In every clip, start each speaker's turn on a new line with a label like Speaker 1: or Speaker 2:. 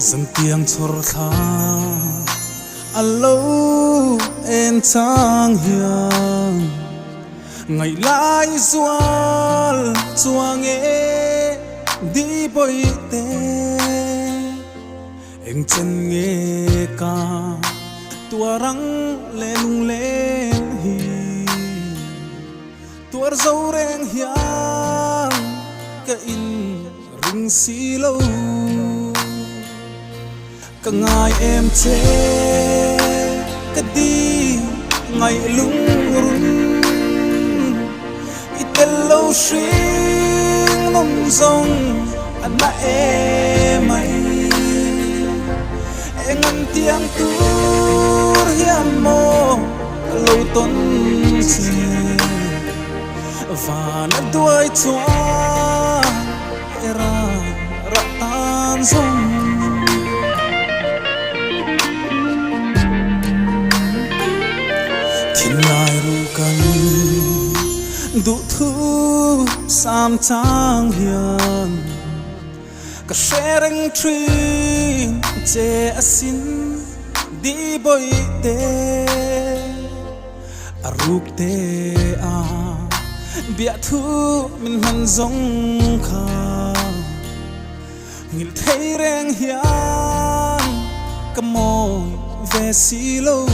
Speaker 1: dần tiếng chor tha alo en chang hiang ngày lai zual chuang e đi bơi te em chân nghe ca tua răng lên lên hi tua dâu reng hiang ka in ring si lâu cả ngày em chê cả đi ngày lung rung ít lâu xuyên nông rong anh đã em mày em ngăn tiếng tur hiam mô lâu tuần chê và nó đuôi chua ra ra tan rong lại ru cần đủ thứ sam trang hiền cả xe răng truyền che xin đi bơi tê ruk tê bịa thứ mình hằn giống khá nghĩ thấy rèn hiền cầm môi về xí lâu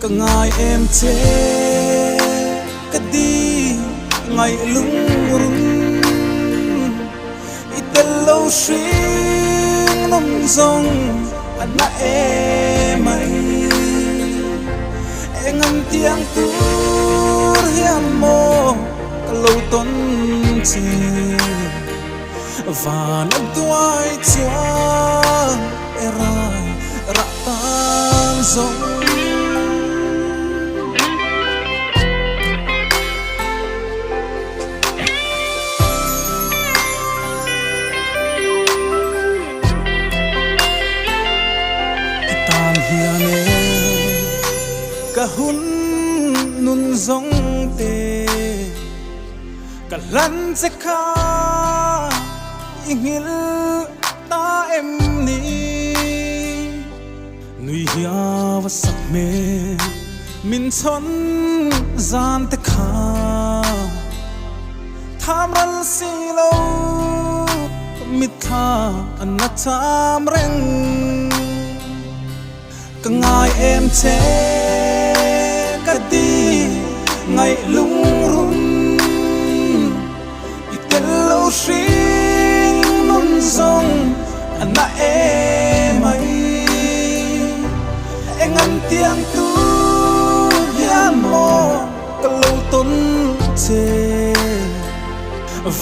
Speaker 1: cả ngày em chê cả đi ngày lung rung ít lâu xuyên nông rong anh đã em mày em ngâm tiếng tur hiam mô cả lâu tuần chê và nó đuôi chua ra ra tan rong cả hun nun giống tê cả lăn sẽ khá ingil ta em ni nuôi hia và sắc mê min chọn gian tê khá tham răn si lâu mit tha anh na tham reng cả ngày em chê cả đi ngày lung rung ít lâu xuyên nôn rong anh đã em mày em ngăn tiếng tu hiam mô cả lâu tuần chê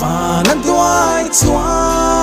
Speaker 1: và năn đuôi chua